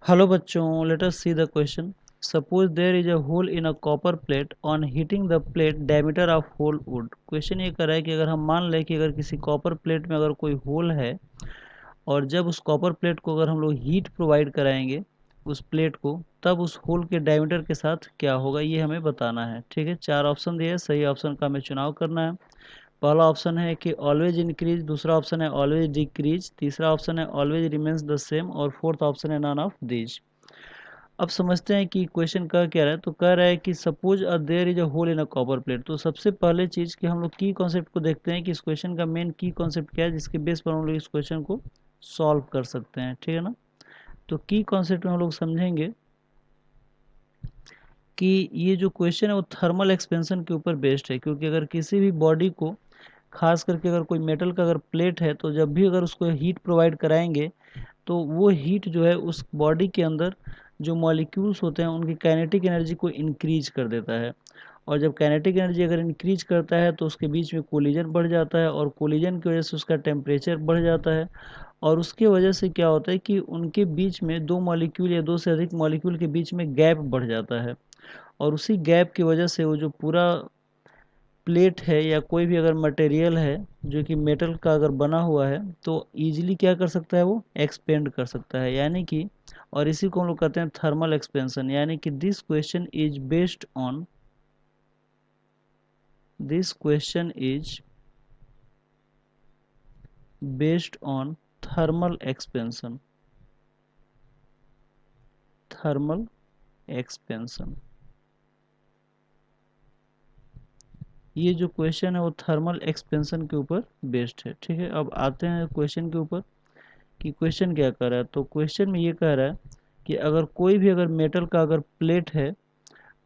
Hello बच्चों, let us see the question. Suppose there is a hole in a copper plate. On heating the plate, diameter of hole would. Question ये कर रहा है कि अगर हम मान लें कि अगर किसी कॉपर प्लेट में अगर कोई होल है और जब उस कॉपर प्लेट को अगर हम लोग हीट प्रोवाइड कराएंगे उस प्लेट को, तब उस होल के डायमीटर के साथ क्या होगा ये हमें बताना है। ठीक है, चार ऑप्शन दिए, सही ऑप्शन का हमें चुनाव करना है। पहला ऑप्शन है कि ऑलवेज इंक्रीज, दूसरा ऑप्शन है ऑलवेज डिक्रीज, तीसरा ऑप्शन है ऑलवेज रिमेन्स द सेम और फोर्थ ऑप्शन है नन ऑफ दीज। अब समझते हैं कि क्वेश्चन कह क्या रहा है। तो कह रहा है कि suppose a there is a hole in a copper plate. तो सबसे पहले चीज़ कि हम लोग की कॉन्सेप्ट को देखते हैं कि इस क्वेश्चन का मेन की कॉन्सेप्ट क्या है, जिसके बेस पर हम लोग इस क्वेश्चन को सॉल्व कर सकते हैं। ठीक है ना। तो की कॉन्सेप्ट में हम लोग समझेंगे कि ये जो क्वेश्चन है वो थर्मल एक्सपेंशन के ऊपर बेस्ड है, क्योंकि अगर किसी भी बॉडी को, खास करके अगर कोई मेटल का अगर प्लेट है, तो जब भी अगर उसको हीट प्रोवाइड कराएंगे तो वो हीट जो है उस बॉडी के अंदर जो मॉलिक्यूल्स होते हैं उनकी काइनेटिक एनर्जी को इंक्रीज कर देता है। और जब काइनेटिक एनर्जी अगर इंक्रीज करता है तो उसके बीच में कोलिजन बढ़ जाता है, और कोलिजन की वजह से उसका टेम्परेचर बढ़ जाता है। और उसके वजह से क्या होता है कि उनके बीच में दो मॉलिक्यूल या दो से अधिक मॉलिक्यूल के बीच में गैप बढ़ जाता है। और उसी गैप की वजह से वो जो पूरा प्लेट है या कोई भी अगर मटेरियल है जो कि मेटल का अगर बना हुआ है, तो इजीली क्या कर सकता है, वो एक्सपेंड कर सकता है, यानी कि, और इसी को हम लोग कहते हैं थर्मल एक्सपेंशन। यानी कि this question is based on thermal expansion. Thermal expansion, ये जो क्वेश्चन है वो थर्मल एक्सपेंशन के ऊपर बेस्ड है। ठीक है, अब आते हैं क्वेश्चन के ऊपर कि क्वेश्चन क्या कर रहा है। तो क्वेश्चन में ये कह रहा है कि अगर कोई भी अगर मेटल का अगर प्लेट है,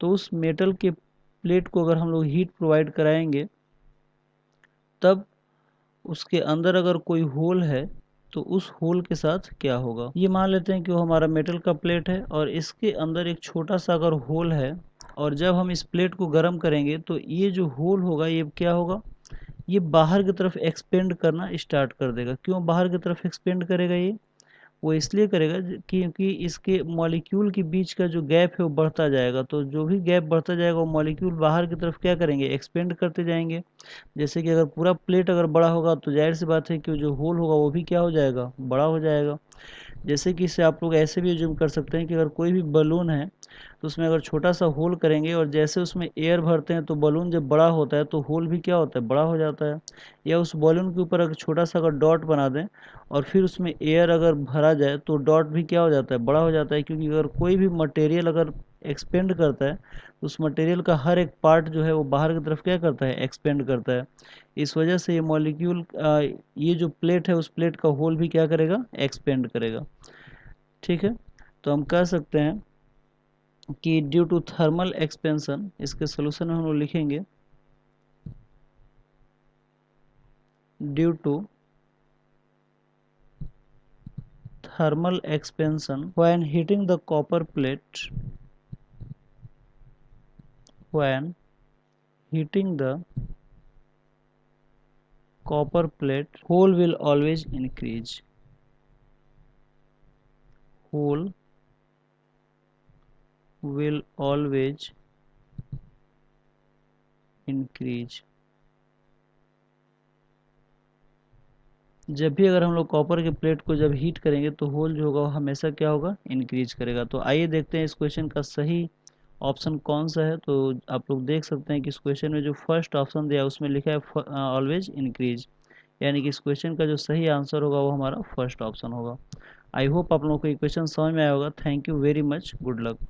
तो उस मेटल के प्लेट को अगर हम लोग हीट प्रोवाइड कराएंगे, तब उसके अंदर अगर कोई होल है तो उस होल के साथ क्या होगा। ये मान लेते हैं कि वो हमारा मेटल का प्लेट है और इसके अंदर एक छोटा सा अगर होल है, और जब हम इस प्लेट को गर्म करेंगे तो ये जो होल होगा ये क्या होगा, ये बाहर की तरफ एक्सपेंड करना स्टार्ट कर देगा। क्यों बाहर की तरफ एक्सपेंड करेगा ये, वो इसलिए करेगा क्योंकि इसके मॉलिक्यूल के बीच का जो गैप है वो बढ़ता जाएगा। तो जो भी गैप बढ़ता जाएगा वो मॉलिक्यूल बाहर की तरफ क्या करेंगे, एक्सपेंड करते जाएंगे। जैसे कि अगर पूरा प्लेट अगर बड़ा होगा तो जाहिर सी बात है कि जो होल होगा वो भी क्या हो जाएगा, बड़ा हो जाएगा। जैसे कि इससे आप लोग ऐसे भी एज्यूम कर सकते हैं कि अगर कोई भी बलून है तो उसमें अगर छोटा सा होल करेंगे और जैसे उसमें एयर भरते हैं तो बलून जब बड़ा होता है तो होल भी क्या होता है, बड़ा हो जाता है। या उस बलून के ऊपर अगर छोटा सा अगर डॉट बना दें और फिर उसमें एयर अगर भरा जाए तो डॉट भी क्या हो जाता है, बड़ा हो जाता है। क्योंकि अगर कोई भी मटेरियल अगर एक्सपेंड करता है तो उस मटेरियल का हर एक पार्ट जो है वो बाहर की तरफ क्या करता है, एक्सपेंड करता है। इस वजह से ये मॉलिक्यूल, ये जो प्लेट है उस प्लेट का होल भी क्या करेगा, एक्सपेंड करेगा। ठीक है, तो हम कह सकते हैं कि ड्यू टू थर्मल एक्सपेंशन, इसके सोल्यूशन में हम लोग लिखेंगे due to thermal expansion when heating the copper plate, when heating the copper plate, hole will always increase, hole will always increase। जब भी अगर हम लोग कॉपर के प्लेट को जब हीट करेंगे तो होल जो होगा वो हमेशा क्या होगा, इंक्रीज करेगा। तो आइए देखते हैं इस क्वेश्चन का सही ऑप्शन कौन सा है। तो आप लोग देख सकते हैं कि इस क्वेश्चन में जो फर्स्ट ऑप्शन दिया है उसमें लिखा है ऑलवेज इंक्रीज, यानी कि इस क्वेश्चन का जो सही आंसर होगा वो हमारा फर्स्ट ऑप्शन होगा। आई होप आप लोगों को ये क्वेश्चन समझ में आया होगा। Thank you very much, good luck.